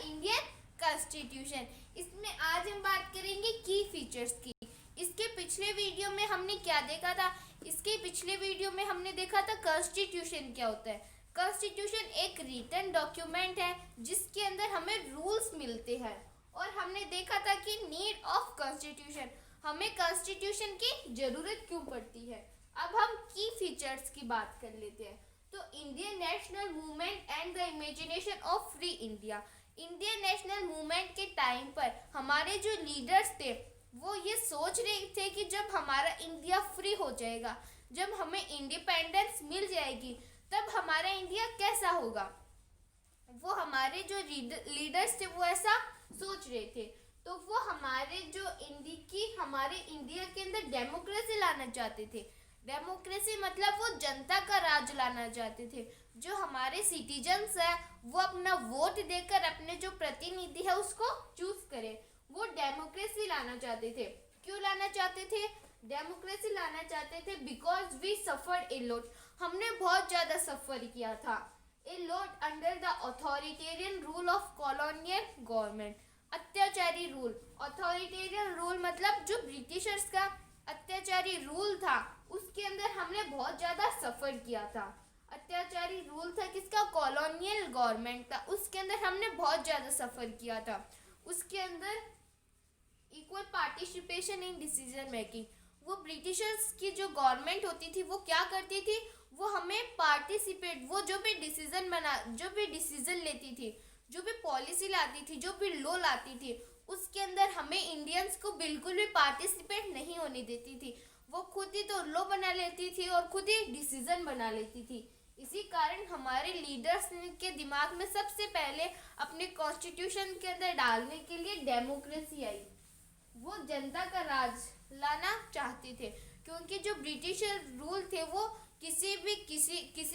Indian constitution. इसमें आज हम बात करेंगे की फीचर्स की। इसके पिछले वीडियो में हमने क्या देखा था? इसके पिछले वीडियो में हमने देखा था कॉन्स्टिट्यूशन क्या होता है। कॉन्स्टिट्यूशन एक रिटन डॉक्यूमेंट है जिसके अंदर हमें रूल्स मिलते हैं, और हमने देखा था कि नीड ऑफ कॉन्स्टिट्यूशन, हमें कॉन्स्टिट्यूशन की जरूरत क्यों पड़ती है। अब हम की फीचर्स की बात कर लेते हैं। तो Indian national movement and the imagination of free India. Indian national movement के टाइम पर हमारे जो लीडर्स थे वो ये सोच रहे थे कि जब हमारा इंडिया फ्री हो जाएगा, जब हमें इंडिपेंडेंस मिल जाएगी, तब हमारा इंडिया कैसा होगा। वो हमारे जो लीडर्स थे वो ऐसा सोच रहे थे। तो वो हमारे इंडिया के अंदर डेमोक्रेसी लाना चाहते थे। डेमोक्रेसी मतलब वो जनता का राज लाना चाहते थे। जो हमारे सिटीजन्स है वो अपना वोट देकर अपने जो प्रतिनिधि है उसको चूज करें। वो डेमोक्रेसी लाना चाहते थे। क्यों लाना चाहते थे? डेमोक्रेसी लाना चाहते थे because we suffered a lot. हमने बहुत ज्यादा सफर किया था। A lot under the authoritarian rule of colonial government. अत्याचारी रूल, अथॉरिटेरियन रूल मतलब जो ब्रिटिशर्स का अत्याचारी रूल था उसके अंदर हमने बहुत ज्यादा सफर किया था। अत्याचारी रूल था किसका? कॉलोनियल गवर्नमेंट का। उसके अंदर हमने बहुत ज्यादा सफर किया था। उसके अंदर equal participation in decision making. वो ब्रिटिशर्स की जो गवर्नमेंट होती थी वो क्या करती थी? वो हमें पार्टिसिपेट, वो जो भी डिसीजन लेती थी, जो भी पॉलिसी लाती थी, जो भी लॉ लाती थी, उसके अंदर हमें इंडियंस को बिल्कुल भी पार्टिसिपेट नहीं होने देती थी। वो खुद ही तो लॉ बना लेती थी और खुद ही डिसीजन बना लेती थी। इसी कारण हमारे लीडर्स के दिमाग में सबसे पहले अपने कॉन्स्टिट्यूशन के अंदर डालने के लिए डेमोक्रेसी आई। वो जनता का राज लाना चाहते थे, क्योंकि जो ब्रिटिश रूल थे वो किसी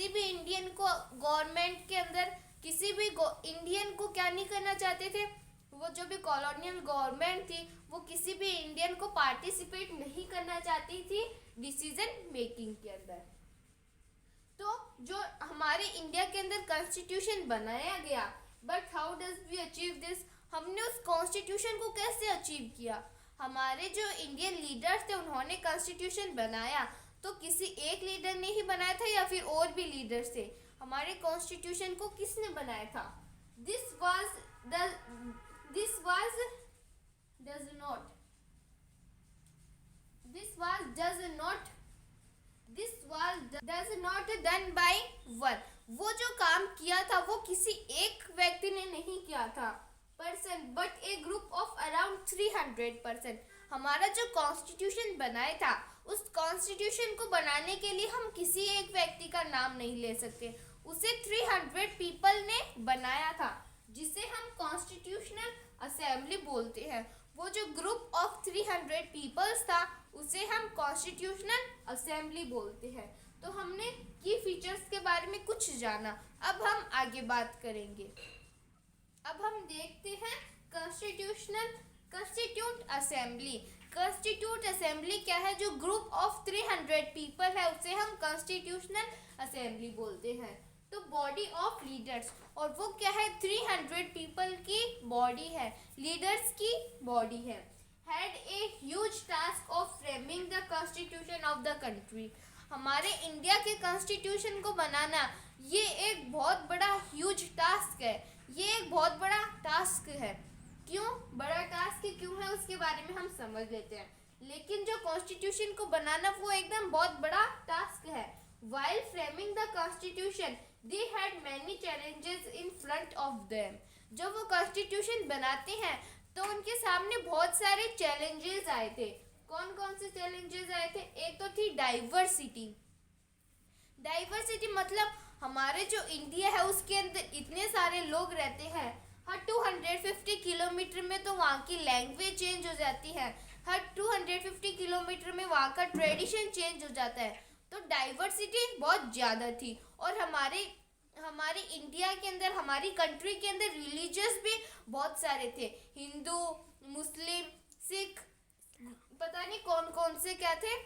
भी इंडियन को गवर्नमेंट के अंदर किसी भी इंडियन को क्या नहीं करना चाहते थे। वो जो भी कॉलोनियल गवर्नमेंट थी वो किसी भी इंडियन को पार्टिसिपेट नहीं करना चाहती थी डिसीजन मेकिंग के अंदर। तो जो हमारे इंडिया के अंदर कॉन्स्टिट्यूशन बनाया गया, but how does we achieve this? हमने उस कॉन्स्टिट्यूशन को कैसे अचीव किया? हमारे जो इंडियन लीडर्स थे उन्होंने कॉन्स्टिट्यूशन बनाया, तो किसी एक लीडर ने ही बनाया था या फिर और भी लीडर्स थे? हमारे कॉन्स्टिट्यूशन को किसने बनाया था? This was does not done by one। वो जो काम किया था वो किसी एक व्यक्ति ने नहीं किया था person, but A group of around 300 person. हमारा जो कॉन्स्टिट्यूशन बनाया था उस कॉन्स्टिट्यूशन को बनाने के लिए हम किसी एक व्यक्ति का नाम नहीं ले सकते। उसे 300 पीपल ने बनाया था, जिसे हम कॉन्स्टिट्यूशनल असेंबली बोलते हैं। वो जो ग्रुप ऑफ 300 पीपल्स था उसे हम कॉन्स्टिट्यूशनल असेंबली बोलते हैं। तो हमने की फीचर्स के बारे में कुछ जाना। अब हम आगे बात करेंगे। अब हम देखते हैं कॉन्स्टिट्यूट असेंबली। कॉन्स्टिट्यूट असेंबली क्या है? जो ग्रुप ऑफ 300 पीपल है उसे हम कॉन्स्टिट्यूशनल असेंबली बोलते हैं। तो बॉडी ऑफ लीडर्स, और वो क्या है? 300 पीपल की बॉडी है, लीडर्स की बॉडी है। Had a huge task of framing the constitution of the country. हमारे इंडिया के कॉन्स्टिट्यूशन को बनाना ये एक बहुत बड़ा ह्यूज टास्क है। ये एक बहुत बड़ा टास्क है। क्यों बड़ा टास्क क्यों है उसके बारे में हम समझ लेते हैं। लेकिन जो कॉन्स्टिट्यूशन को बनाना वो एकदम बहुत बड़ा टास्क है। While framing the constitution, they had many challenges in front of them। जब वो कॉन्स्टिट्यूशन बनाते हैं तो उनके सामने बहुत सारे चैलेंजेस आए थे। कौन कौन से चैलेंजेस आए थे? एक तो थी डाइवर्सिटी। डाइवर्सिटी मतलब हमारे जो इंडिया है उसके अंदर इतने सारे लोग रहते हैं। हर 250 किलोमीटर में तो वहाँ की लैंग्वेज चेंज हो जाती है। हर 250 किलोमीटर में वहाँ का ट्रेडिशन चेंज हो जाता है। तो डाइवर्सिटी बहुत ज़्यादा थी। और हमारे इंडिया के अंदर, हमारी कंट्री के अंदर रिलीजियस भी बहुत सारे थे। हिंदू, मुस्लिम, सिख, पता नहीं कौन कौन से क्या थे,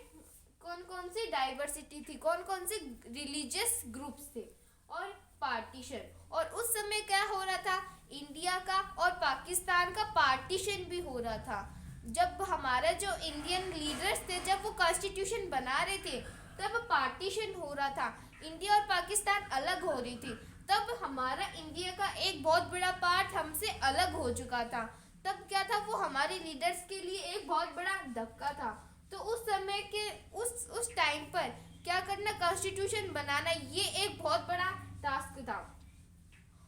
कौन कौन सी डाइवर्सिटी थी, कौन कौन से रिलीजियस ग्रुप्स थे। और पार्टीशन। और उस समय क्या हो रहा था, इंडिया का और पाकिस्तान का पार्टीशन भी हो रहा था। जब हमारा जो इंडियन लीडर्स थे, जब वो कॉन्स्टिट्यूशन बना रहे थे, तब पार्टीशन हो रहा था, इंडिया और पाकिस्तान अलग हो रही थी। तब हमारा इंडिया का एक बहुत बड़ा पार्ट हमसे अलग हो चुका था। तब क्या था, वो हमारे लीडर्स के लिए एक बहुत बड़ा धक्का था। तो उस समय के उस टाइम पर क्या करना, कॉन्स्टिट्यूशन बनाना, ये एक बहुत बड़ा टास्क था।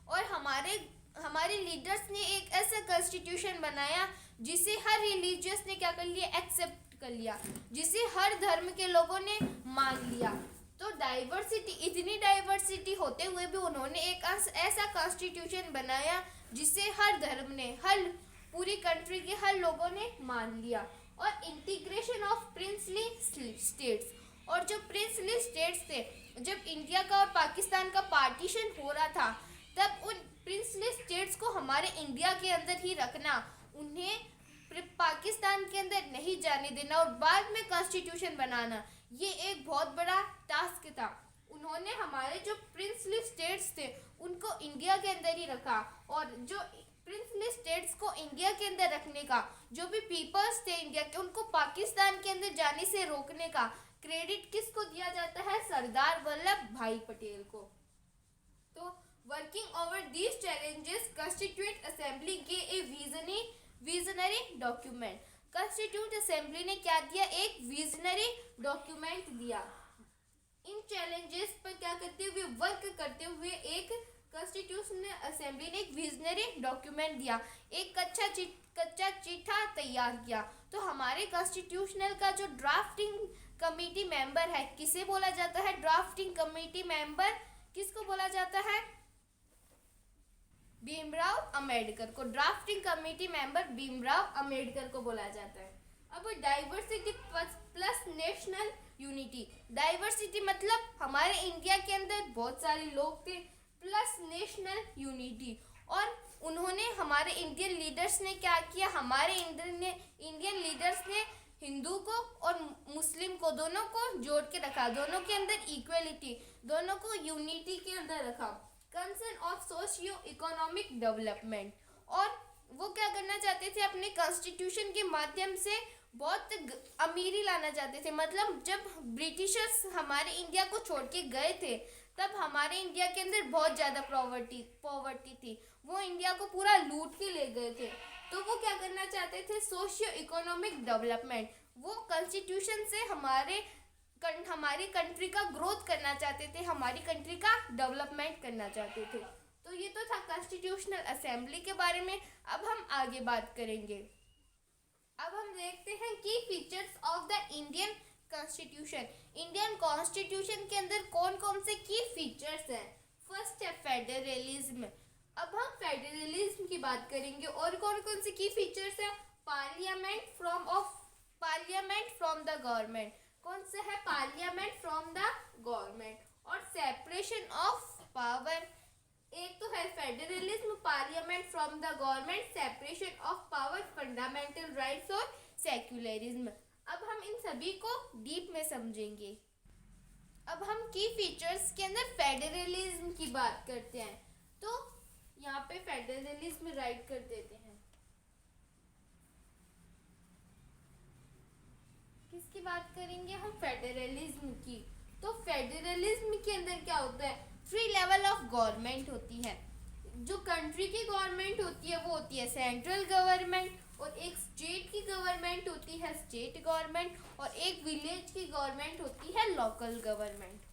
और हमारे लीडर्स ने एक ऐसा कॉन्स्टिट्यूशन बनाया जिसे हर रिलीजियस ने क्या कर लिया, एक्सेप्ट कर लिया, जिसे हर धर्म के लोगों ने मान लिया। तो डाइवर्सिटी, इतनी डाइवर्सिटी होते हुए भी उन्होंने एक ऐसा कॉन्स्टिट्यूशन बनाया जिसे हर धर्म ने, हर पूरी कंट्री के हर लोगों ने मान लिया। और इंटीग्रेशन ऑफ प्रिंसली स्टेट्स, और जो प्रिंसली स्टेट्स थे, जब इंडिया का और पाकिस्तान का पार्टीशन हो रहा था, तब उन प्रिंसली स्टेट्स को हमारे इंडिया के अंदर ही रखना, उन्हें पाकिस्तान के अंदर नहीं जाने देना और बाद में कॉन्स्टिट्यूशन बनाना, ये एक बहुत बड़ा टास्क था। उन्होंने हमारे जो प्रिंसली स्टेट्स थे उनको इंडिया के अंदर ही रखा, और जो प्रिंसली स्टेट्स को इंडिया के अंदर रखने का, जो भी पीपल्स थे इंडिया के, उनको पाकिस्तान के अंदर जाने से रोकने का क्रेडिट किसको दिया जाता है, सरदार वल्लभ भाई पटेल को। तो working over these challenges, constituent assembly gave a visionary document. Constituent assembly ने क्या दिया, एक विजनरी डॉक्यूमेंट दिया। इन चैलेंजेस पर क्या करते हुए, वर्क करते हुए, एक कॉन्स्टिट्यूशनल असेंबली ने एक विजनरी डॉक्यूमेंट दिया, एक कच्चा चिट्ठा तैयार किया। तो हमारे कॉन्स्टिट्यूशनल का जो ड्राफ्टिंग कमेटी मेंबर है, किसे बोला जाता है, ड्राफ्टिंग कमेटी मेंबर किसको बोला जाता है, भीमराव अंबेडकर को। Drafting committee member Bhimrao Ambedkar को बोला जाता है। अब diversity plus national unity. Diversity मतलब हमारे इंडिया के अंदर बहुत सारे लोग थे, प्लस नेशनल यूनिटी। और उन्होंने, हमारे इंडियन लीडर्स ने क्या किया, हमारे इंडियन लीडर्स ने हिंदू को और मुस्लिम को, दोनों को जोड़ के रखा, दोनों के अंदर इक्वलिटी, दोनों को यूनिटी के अंदर रखा। Concern of socio economic development, और वो क्या करना चाहते थे, अपने कॉन्स्टिट्यूशन के माध्यम से बहुत अमीरी लाना चाहते थे। मतलब जब ब्रिटिशर्स हमारे इंडिया को छोड़ के गए थे, तब हमारे इंडिया के अंदर बहुत ज़्यादा पॉवर्टी थी, वो इंडिया को पूरा लूट के ले गए थे। तो वो क्या करना चाहते थे, सोशियो इकोनॉमिक डेवलपमेंट। वो कॉन्स्टिट्यूशन से हमारी कंट्री का ग्रोथ करना चाहते थे, हमारी कंट्री का डेवलपमेंट करना चाहते थे। तो ये तो था कॉन्स्टिट्यूशनल असेंबली के बारे में। अब हम आगे बात करेंगे। अब हम देखते हैं की features of the Indian constitution. Indian constitution के अंदर कौन कौन से की फीचर्स हैं। फर्स्ट है फेडरलिज्म। अब हम फेडरलिज्म की बात करेंगे। और कौन कौन से की फीचर्स है, पार्लियामेंट फ्रॉम द गवर्नमेंट। कौन सा है, पार्लियामेंट फ्रॉम द गवर्नमेंट। और सेपरेशन ऑफ पावर। एक तो है federalism, parliament from the government, separation of power, fundamental rights और सेक्युलरिज्म। अब हम इन सभी को डीप में समझेंगे। अब हम की फीचर्स के अंदर फेडरलिज्म की बात करते हैं। तो यहाँ पे फेडरलिज्म राइट कर देते हैं। किसकी बात करेंगे हम, फेडरलिज्म की। तो फेडरलिज्म के अंदर क्या होता है, 3 लेवल ऑफ गवर्नमेंट होती है। जो कंट्री की गवर्नमेंट होती है वो होती है सेंट्रल गवर्नमेंट, और एक स्टेट की गवर्नमेंट होती है स्टेट गवर्नमेंट, और एक विलेज की गवर्नमेंट होती है लोकल गवर्नमेंट।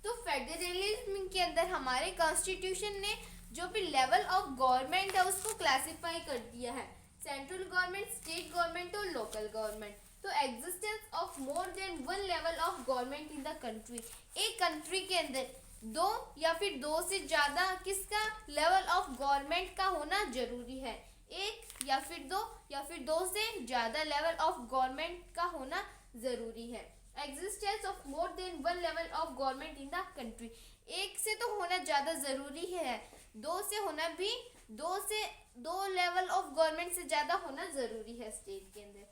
तो फेडरलिज्म के अंदर हमारे कॉन्स्टिट्यूशन ने जो भी लेवल ऑफ गवर्नमेंट है उसको क्लासिफाई कर दिया है, सेंट्रल गवर्नमेंट, स्टेट गवर्नमेंट और लोकल गवर्नमेंट। तो existence of more than 1 level of government in the country. एक कंट्री के अंदर 2 या फिर 2 से ज़्यादा किसका लेवल ऑफ गवर्नमेंट का होना जरूरी है। 1 या फिर 2 या फिर 2 से ज़्यादा लेवल ऑफ गवर्नमेंट का होना ज़रूरी है। Existence of more than 1 level of government in the country. 1 से तो होना ज़्यादा ज़रूरी है, 2 से होना भी, 2 लेवल ऑफ गवर्नमेंट से ज़्यादा होना ज़रूरी है स्टेट के अंदर।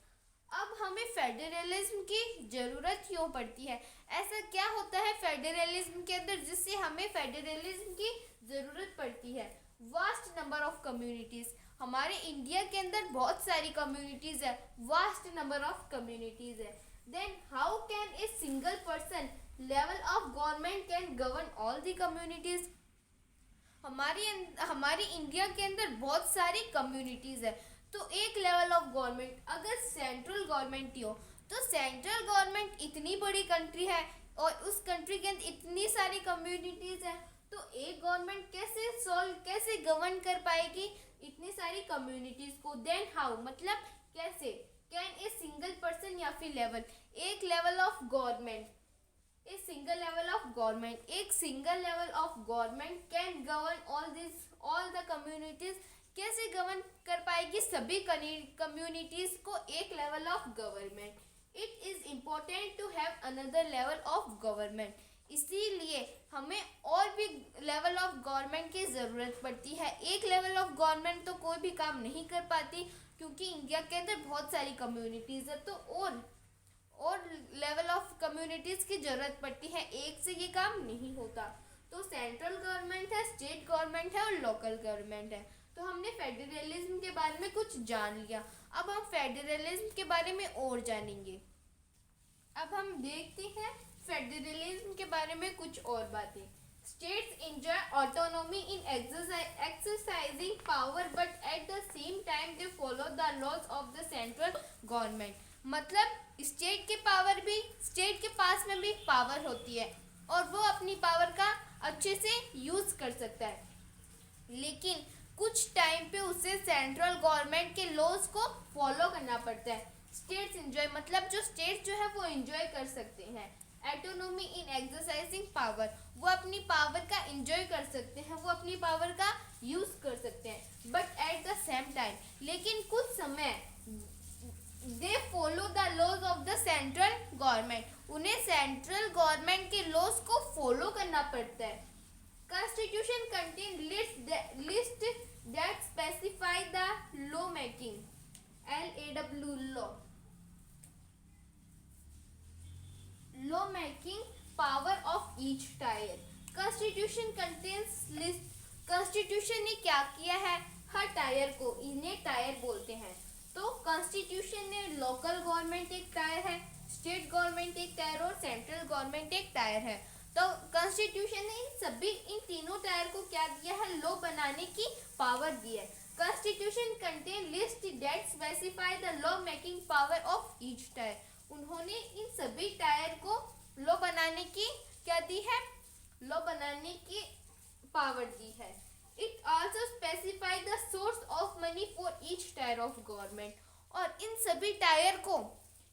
अब हमें फेडरलिज्म की ज़रूरत क्यों पड़ती है? ऐसा क्या होता है फेडरलिज्म के अंदर जिससे हमें फेडरलिज्म की ज़रूरत पड़ती है? Vast number of communities. हमारे इंडिया के अंदर बहुत सारी कम्युनिटीज़ है, वास्ट नंबर ऑफ कम्युनिटीज़ है। Then how can a single person level of government can govern all the communities? हमारी इंडिया के अंदर बहुत सारी कम्युनिटीज़ है, तो एक लेवल ऑफ गवर्नमेंट अगर सेंट्रल गवर्नमेंट ही हो, तो सेंट्रल गवर्नमेंट इतनी बड़ी कंट्री है और उस कंट्री के अंदर इतनी सारी कम्युनिटीज़ है, तो एक गवर्नमेंट कैसे गवर्न कर पाएगी इतनी सारी कम्युनिटीज़ को? देन हाउ मतलब कैसे? कैन ए सिंगल पर्सन या फिर लेवल, एक लेवल ऑफ गवर्नमेंट, एक single level of government can govern all the communities, कैसे गवर्न कर पाएगी सभी कम्युनिटीज को एक level of government? It is important to have another level of government, इसीलिए हमें और भी लेवल ऑफ गवर्नमेंट की ज़रूरत पड़ती है। एक लेवल ऑफ गवर्नमेंट तो कोई भी काम नहीं कर पाती, क्योंकि इंडिया के अंदर बहुत सारी कम्युनिटीज़ है, तो और लेवल ऑफ कम्युनिटीज़ की ज़रूरत पड़ती है, एक से ये काम नहीं होता। तो सेंट्रल गवर्नमेंट है, स्टेट गवर्नमेंट है और लोकल गवर्नमेंट है। तो हमने फेडरलिज्म के बारे में कुछ जान लिया, अब हम फेडरलिज्म के बारे में और जानेंगे। अब हम देखते हैं फेडरलिज्म के बारे में कुछ और बातें। States enjoy autonomy in exercising power, but at the same time they follow the laws of the central government. मतलब स्टेट के पास में भी पावर होती है और वो अपनी पावर का अच्छे से यूज़ कर सकता है, लेकिन कुछ टाइम पे उसे सेंट्रल गवर्नमेंट के लॉज को फॉलो करना पड़ता है। स्टेट्स एंजॉय मतलब जो स्टेट जो है वो एंजॉय कर सकते हैं। एटोनॉमी इन एक्सरसाइजिंग पावर, वो अपनी पावर का एंजॉय कर सकते हैं, वो अपनी पावर का यूज़ कर सकते हैं। But at the same time, लेकिन कुछ समय they follow the laws of the central government, उन्हें सेंट्रल गवर्नमेंट के लॉज को फॉलो करना पड़ता है। Constitution contain list that specify the law making, law making power of each tier. Constitution contains list, Constitution ने क्या किया है, हर टायर को, इन्हें टायर बोलते हैं। तो कॉन्स्टिट्यूशन ने लोकल गवर्नमेंट एक टायर है, स्टेट गवर्नमेंट एक टायर और सेंट्रल गवर्नमेंट एक टायर है। तो कॉन्स्टिट्यूशन ने इन तीनों टायर को क्या दिया है, लॉ बनाने की पावर दी है। Constitution contain list that specify the law making power of each tyre, उन्होंने इन सभी टायर को लॉ बनाने की क्या दी है, लॉ बनाने की पावर दी है। It also specify the source of money for each tyre of government, और इन सभी टायर को,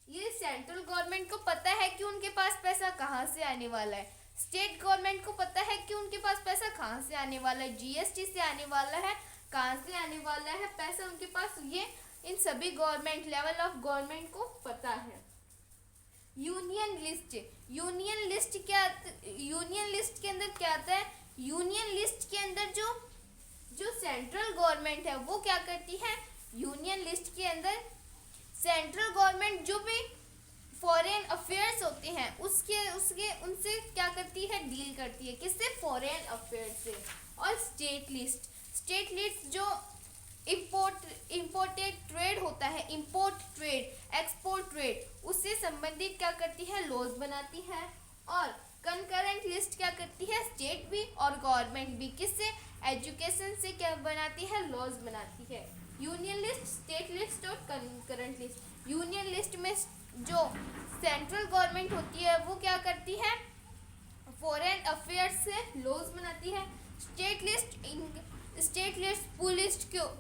ये सेंट्रल गवर्नमेंट को पता है कि उनके पास पैसा कहाँ से आने वाला है, स्टेट गवर्नमेंट को पता है कि उनके पास पैसा कहाँ से आने वाला है, जीएसटी से आने वाला है, कहाँ से आने वाला है पैसा उनके पास, ये इन सभी गवर्नमेंट लेवल ऑफ गवर्नमेंट को पता है। यूनियन लिस्ट, यूनियन लिस्ट के अंदर क्या आता है, यूनियन लिस्ट के अंदर जो सेंट्रल गवर्नमेंट है वो क्या करती है, यूनियन लिस्ट के अंदर सेंट्रल गवर्नमेंट जो भी फॉरेन अफेयर्स होते हैं उनसे क्या करती है, डील करती है, किससे, फॉरेन अफेयर्स से। और स्टेट लिस्ट जो इम्पोर्टेड ट्रेड होता है, इंपोर्ट ट्रेड, एक्सपोर्ट ट्रेड, उससे संबंधित क्या करती है, लॉज बनाती है। और कंकरेंट लिस्ट क्या करती है, स्टेट भी और गवर्नमेंट भी, किससे, एजुकेशन से क्या बनाती है, लॉज बनाती है। यूनियन लिस्ट, स्टेट लिस्ट और कंकरेंट लिस्ट। यूनियन लिस्ट में जो सेंट्रल गवर्नमेंट होती है वो क्या करती है, फॉरेन अफेयर्स से लॉज बनाती है। स्टेट लिस्ट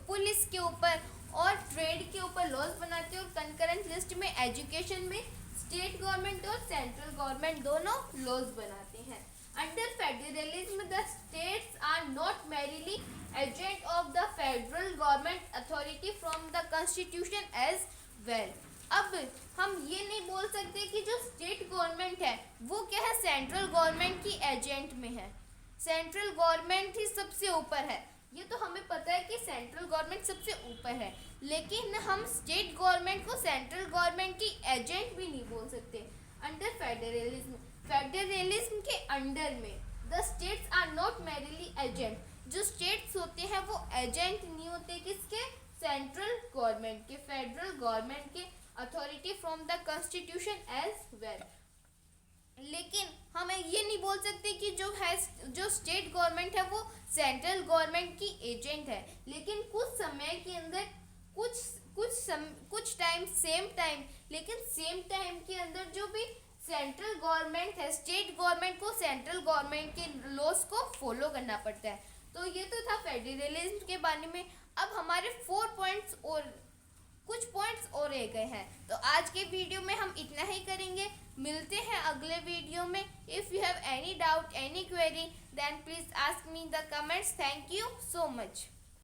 पुलिस के ऊपर और ट्रेड के ऊपर लॉज बनाती है। और कंकरेंट लिस्ट में एजुकेशन में स्टेट गवर्नमेंट और सेंट्रल गवर्नमेंट दोनों लॉज बनाते हैं। Under federalism the states are not merely agent of the federal government authority from the constitution as well. अब हम ये नहीं बोल सकते कि जो स्टेट गवर्नमेंट है वो क्या है, सेंट्रल गवर्नमेंट की एजेंट में है, सेंट्रल गवर्नमेंट ही सबसे ऊपर है, ये तो हमें पता है कि सेंट्रल गवर्नमेंट सबसे ऊपर है, लेकिन हम स्टेट गवर्नमेंट को सेंट्रल गवर्नमेंट की एजेंट भी नहीं बोल सकते। अंडर फेडरलिज्म के अंडर में the states are not merely agent. जो स्टेट्स होते हैं वो एजेंट नहीं होते, किसके? सेंट्रल गवर्नमेंट के, फेडरल गवर्नमेंट के, authority from the constitution as well. लेकिन हम ये नहीं बोल सकते कि जो स्टेट गवर्नमेंट है वो सेंट्रल गवर्नमेंट की एजेंट है। लेकिन कुछ समय के अंदर कुछ टाइम सेम टाइम, लेकिन सेम टाइम के अंदर जो भी सेंट्रल गवर्नमेंट है, स्टेट गवर्नमेंट को सेंट्रल गवर्नमेंट के लॉस को फॉलो करना पड़ता है। तो ये तो था फेडरलिज्म के बारे में। अब हमारे 4 पॉइंट्स और कुछ पॉइंट्स और रह गए हैं, तो आज के वीडियो में हम इतना ही करेंगे। मिलते हैं अगले वीडियो में। If you have any doubt, any query, then please ask me in the comments. Thank you so much.